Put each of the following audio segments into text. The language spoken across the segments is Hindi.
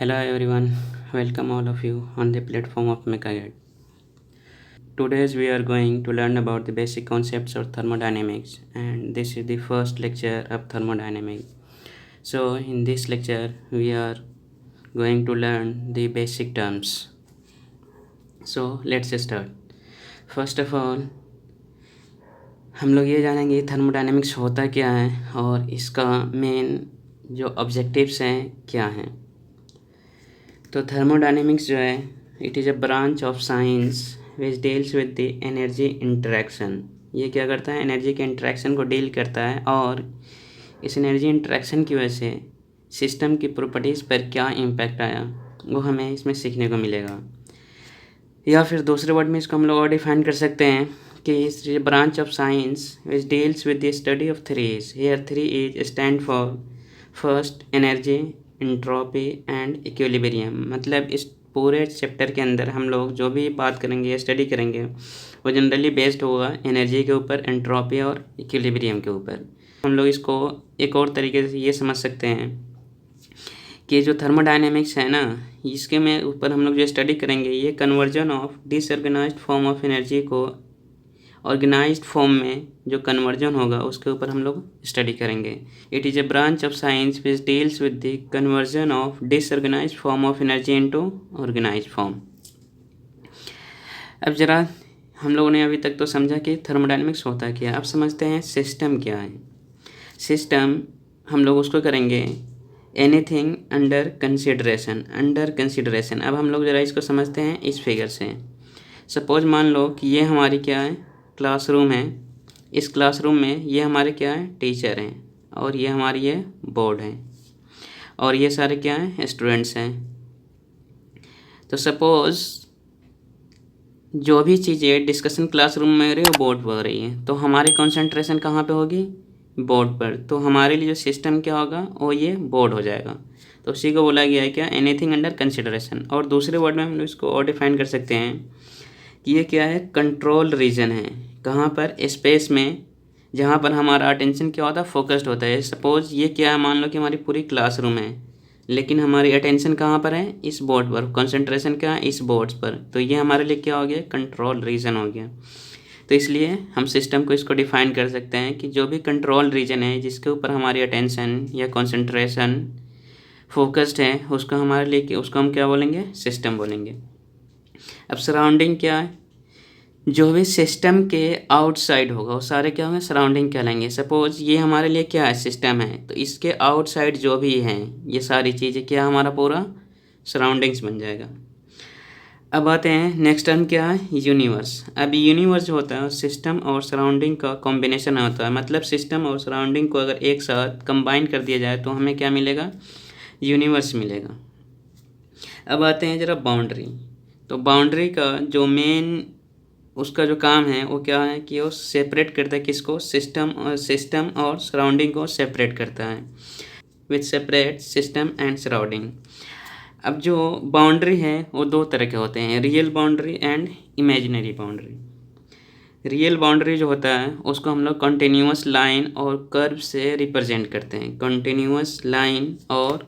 Hello everyone, welcome all of you on the platform of MechaGuide. Today we are going to learn about the basic concepts of thermodynamics, and this is the first lecture of thermodynamics. So in this lecture we are going to learn the basic terms. So let's start. First of all हम लोग ये जानेंगे थर्मोडायनेमिक्स होता क्या है और इसका मेन जो ऑब्जेक्टिव्स हैं क्या हैं। तो थर्मोडायनेमिक्स जो है it is a branch of science which deals with the energy interaction. ये क्या करता है, एनर्जी के इंटरेक्शन को डील करता है और इस एनर्जी इंटरेक्शन की वजह से सिस्टम की प्रॉपर्टीज़ पर क्या इम्पैक्ट आया वो हमें इसमें सीखने को मिलेगा। या फिर दूसरे वर्ड में इसको हम लोग और डिफाइन कर सकते हैं कि इस branch of science which deals with the study of threes. Here 3 stand for first energy, entropy and equilibrium. मतलब इस पूरे चैप्टर के अंदर हम लोग जो भी बात करेंगे या स्टडी करेंगे वो जनरली बेस्ड होगा एनर्जी के ऊपर, एंट्रोपी और इक्विलिब्रियम के ऊपर। हम लोग इसको एक और तरीके से ये समझ सकते हैं कि जो थर्मोडायनेमिक्स है ना, इसके में ऊपर हम लोग जो स्टडी करेंगे ये conversion of disorganised form of energy को ऑर्गेनाइज्ड फॉर्म में जो कन्वर्जन होगा उसके ऊपर हम लोग स्टडी करेंगे। It is a branch of science which deals with the conversion of disorganised form of energy into organised form. अब ज़रा हम लोगों ने अभी तक तो समझा कि थर्मोडायनेमिक्स होता क्या है। अब समझते हैं सिस्टम क्या है। सिस्टम हम लोग उसको करेंगे anything under consideration. Under consideration अब हम लोग ज़रा इसको समझते हैं इस फिगर से। सपोज मान लो कि ये हमारी क्या है, क्लासरूम है। इस क्लासरूम में ये हमारे क्या है, टीचर हैं, और ये हमारी ये बोर्ड है, और ये सारे क्या हैं, स्टूडेंट्स हैं। तो सपोज़ जो भी चीज़ें डिस्कशन क्लासरूम में हो रही है वो बोर्ड पर हो रही है, तो हमारी कंसंट्रेशन कहाँ पे होगी, बोर्ड पर। तो हमारे लिए जो सिस्टम क्या होगा वो ये बोर्ड हो जाएगा। तो उसी को बोला गया है क्या, एनीथिंग अंडर कंसिडरेशन। और दूसरे वर्ड में हम लोग इसको और डिफाइन कर सकते हैं कि ये क्या है, कंट्रोल रीजन है। कहाँ पर, स्पेस में, जहाँ पर हमारा अटेंशन क्या होता है, फोकस्ड होता है। सपोज़ ये क्या है, मान लो कि हमारी पूरी क्लासरूम है लेकिन हमारी अटेंशन कहाँ पर है, इस बोर्ड पर, कंसंट्रेशन क्या है, इस बोर्ड पर। तो ये हमारे लिए क्या हो गया, कंट्रोल रीजन हो गया। तो इसलिए हम सिस्टम को इसको डिफाइन कर सकते हैं कि जो भी कंट्रोल रीजन है जिसके ऊपर हमारी अटेंशन या कंसंट्रेशन फोकस्ड है उसको हमारे लिए, उसको हम क्या बोलेंगे, सिस्टम बोलेंगे। अब सराउंडिंग क्या है, जो भी सिस्टम के आउटसाइड होगा वो सारे क्या होंगे, सराउंडिंग कहलाएंगे। सपोज़ ये हमारे लिए क्या है, सिस्टम है, तो इसके आउटसाइड जो भी हैं ये सारी चीज़ें क्या, हमारा पूरा सराउंडिंग्स बन जाएगा। अब आते हैं नेक्स्ट टर्म क्या है, यूनिवर्स। अब यूनिवर्स जो होता है सिस्टम और सराउंडिंग का कॉम्बिनेशन होता है। मतलब सिस्टम और सराउंडिंग को अगर एक साथ कंबाइन कर दिया जाए तो हमें क्या मिलेगा, यूनिवर्स मिलेगा। अब आते हैं ज़रा बाउंड्री। तो बाउंड्री का जो मेन उसका जो काम है वो क्या है कि वो सेपरेट करता है किसको, सिस्टम और सराउंडिंग को सेपरेट करता है, विच सेपरेट सिस्टम एंड सराउंडिंग। अब जो बाउंड्री है वो दो तरह के होते हैं, real boundary and imaginary boundary. Real boundary जो होता है उसको हम लोग कंटिन्यूअस लाइन और कर्व से रिप्रेजेंट करते हैं। कंटिन्यूअस लाइन और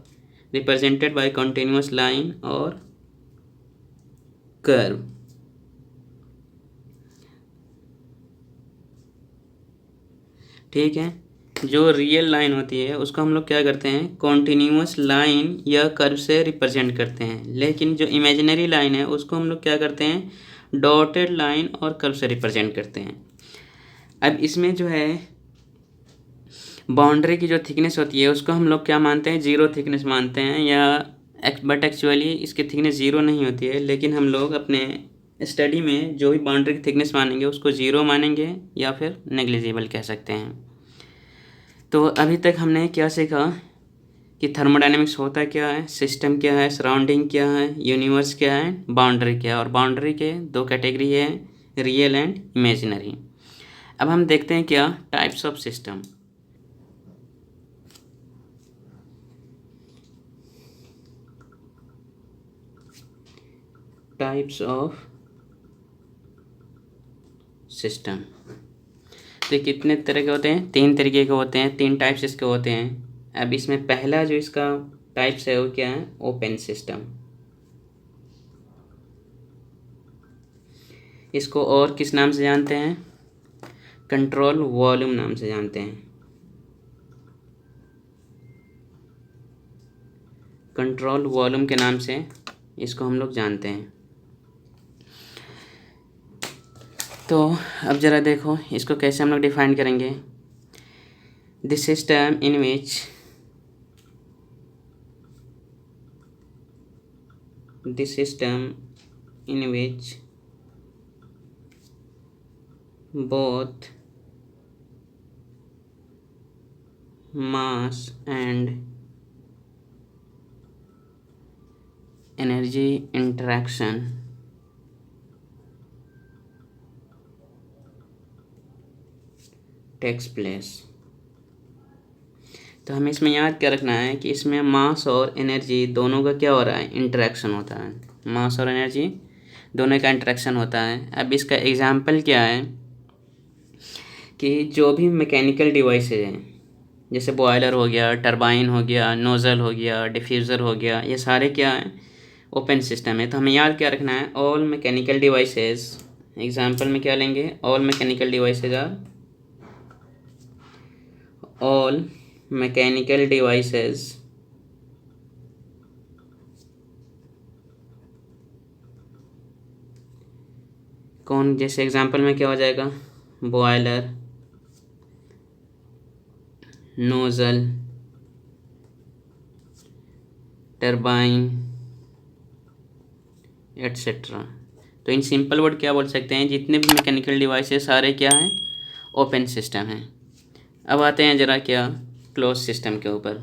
रिप्रेजेंटेड बाय कंटिन्यूअस लाइन और कर्व। ठीक है, जो रियल लाइन होती है उसको हम लोग क्या करते हैं, कॉन्टिन्यूअस लाइन या कर्व से रिप्रेजेंट करते हैं। लेकिन जो इमेजिनरी लाइन है उसको हम लोग क्या करते हैं, डॉटेड लाइन और कर्व से रिप्रेजेंट करते हैं। अब इसमें जो है बाउंड्री की जो थिकनेस होती है उसको हम लोग क्या मानते हैं, ज़ीरो थिकनेस मानते हैं, या बट एक्चुअली इसकी थिकनेस ज़ीरो नहीं होती है। लेकिन हम लोग अपने स्टडी में जो भी बाउंड्री की थिकनेस मानेंगे उसको ज़ीरो मानेंगे या फिर नेग्लिजिबल कह सकते हैं। तो अभी तक हमने क्या सीखा कि थर्मोडायनेमिक्स होता क्या है, सिस्टम क्या है, सराउंडिंग क्या है, यूनिवर्स क्या है, बाउंड्री क्या है। और बाउंड्री के दो कैटेगरी है, रियल एंड इमेजिनरी। अब हम देखते हैं क्या, types of system. Types of system तो कितने तरह के होते हैं, 3 तरीके के होते हैं, 3 टाइप्स इसके होते हैं। अब इसमें पहला जो इसका टाइप्स है वो क्या है, ओपन सिस्टम। इसको और किस नाम से जानते हैं, कंट्रोल वॉल्यूम नाम से जानते हैं। कंट्रोल वॉल्यूम के नाम से इसको हम लोग जानते हैं। तो अब ज़रा देखो इसको कैसे हम लोग डिफाइन करेंगे। The system in which both mass and energy interaction takes place। तो हमें इसमें याद क्या रखना है कि इसमें मास और एनर्जी दोनों का क्या हो रहा है, इंटरेक्शन होता है। मास और एनर्जी दोनों का इंटरेक्शन होता है। अब इसका एग्जाम्पल क्या है कि जो भी मैकेनिकल डिवाइसेज हैं, जैसे बॉयलर हो गया, टरबाइन हो गया, नोज़ल हो गया, डिफ्यूज़र हो गया, ये सारे क्या हैं, ओपन सिस्टम है। तो हमें याद क्या रखना है, ऑल मैकेनिकल डिवाइसेस। एग्जाम्पल में क्या लेंगे, all mechanical devices are, all mechanical devices कौन, जैसे एग्जाम्पल में क्या हो जाएगा, बॉयलर, नोज़ल, टरबाइन एट्सेट्रा। तो इन सिंपल वर्ड क्या बोल सकते हैं, जितने भी मैकेनिकल डिवाइस है सारे क्या हैं, ओपन सिस्टम हैं। अब आते हैं ज़रा क्या, क्लोज सिस्टम के ऊपर।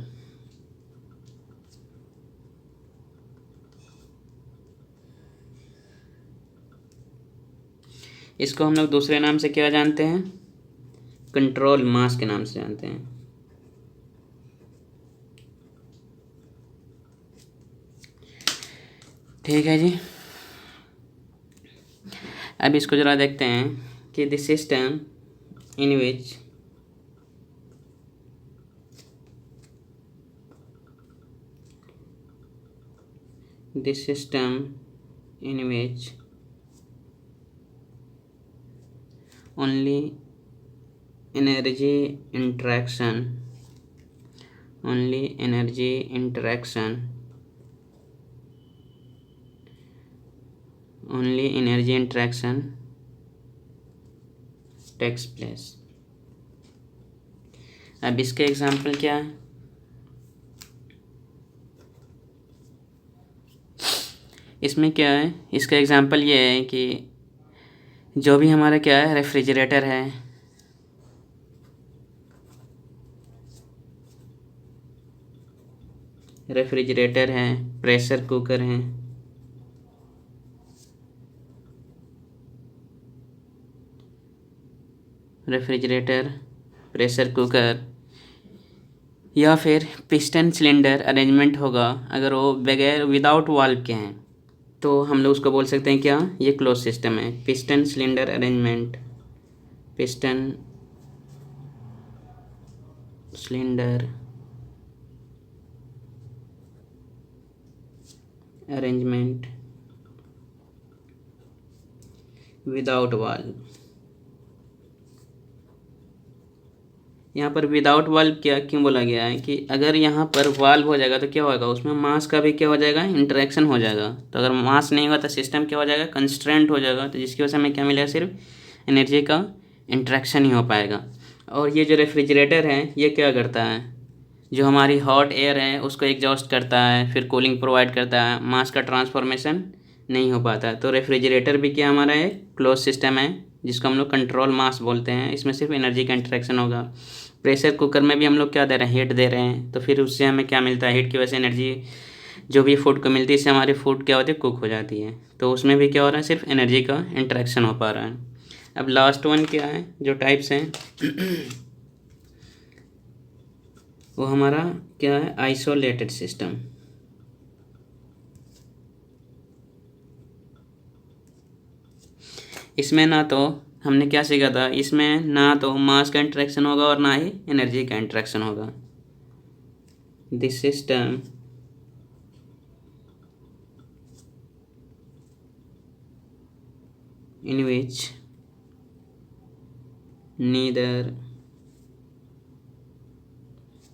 इसको हम लोग दूसरे नाम से क्या जानते हैं, कंट्रोल मास के नाम से जानते हैं। ठीक है जी। अब इसको ज़रा देखते हैं कि the system in which only energy interaction takes place। अब इसके एग्जाम्पल क्या है, इसमें क्या है, इसका एग्जाम्पल ये है कि जो भी हमारा क्या है, रेफ्रिजरेटर है, प्रेशर कुकर है, प्रेशर कुकर या फिर पिस्टन सिलेंडर अरेंजमेंट होगा, अगर वो बगैर विदाउट वाल्व के हैं तो हम लोग उसको बोल सकते हैं क्या, ये क्लोज सिस्टम है। Piston cylinder arrangement without valve. यहाँ पर विदाउट वाल्व क्या क्यों बोला गया है कि अगर यहाँ पर वाल्व हो जाएगा तो क्या होगा, उसमें मास का भी क्या हो जाएगा, इंटरेक्शन हो जाएगा। तो अगर मास नहीं होगा तो सिस्टम क्या हो जाएगा, कंस्ट्रेंट हो जाएगा। तो जिसकी वजह से हमें क्या मिलेगा, सिर्फ एनर्जी का इंटरेक्शन ही हो पाएगा। और ये जो रेफ्रिजरेटर है ये क्या करता है, जो हमारी हॉट एयर है उसको एग्जॉस्ट करता है, फिर कूलिंग प्रोवाइड करता है, मास का ट्रांसफॉर्मेशन नहीं हो पाता। तो रेफ्रिजरेटर भी क्या हमारा एक क्लोज सिस्टम है, जिसको हम लोग कंट्रोल मास बोलते हैं। इसमें सिर्फ एनर्जी का इंटरेक्शन होगा। प्रेशर कुकर में भी हम लोग क्या दे रहे हैं, हीट दे रहे हैं, तो फिर उससे हमें क्या मिलता है, हीट की वजह से एनर्जी जो भी फूड को मिलती है, इससे हमारी फूड क्या होती है, कुक हो जाती है। तो उसमें भी क्या हो रहा है, सिर्फ एनर्जी का इंटरेक्शन हो पा रहा है। अब लास्ट वन क्या है, जो टाइप्स हैं वो हमारा क्या है, आइसोलेटेड सिस्टम। इसमें ना तो हमने क्या सीखा था, इसमें ना तो मास का इंटरेक्शन होगा और ना ही एनर्जी का इंटरेक्शन होगा। This system in which neither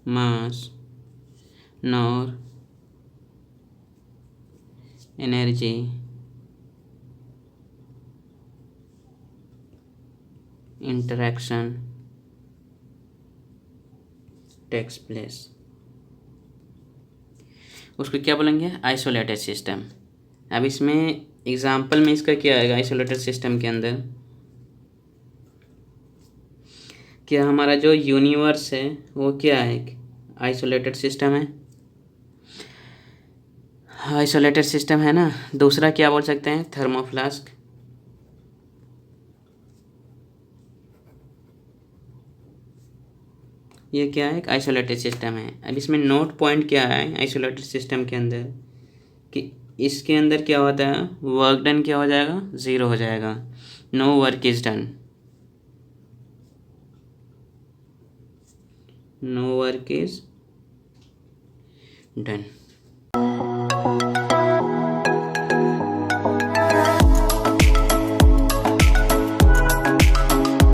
mass nor energy interaction takes place, उसको क्या बोलेंगे? Isolated system. अब इसमें एग्जाम्पल में इसका क्या आएगा? आइसोलेटेड सिस्टम के अंदर क्या हमारा जो यूनिवर्स है वो क्या है? आइसोलेटेड सिस्टम है, आइसोलेटेड सिस्टम है ना। दूसरा क्या बोल सकते हैं? थर्मोफ्लास्क। ये क्या है? एक आइसोलेटेड सिस्टम है। अब इसमें नोट पॉइंट क्या है आइसोलेटेड सिस्टम के अंदर कि इसके अंदर क्या होता है? वर्क डन क्या हो जाएगा? ज़ीरो हो जाएगा। No work is done, no work is done.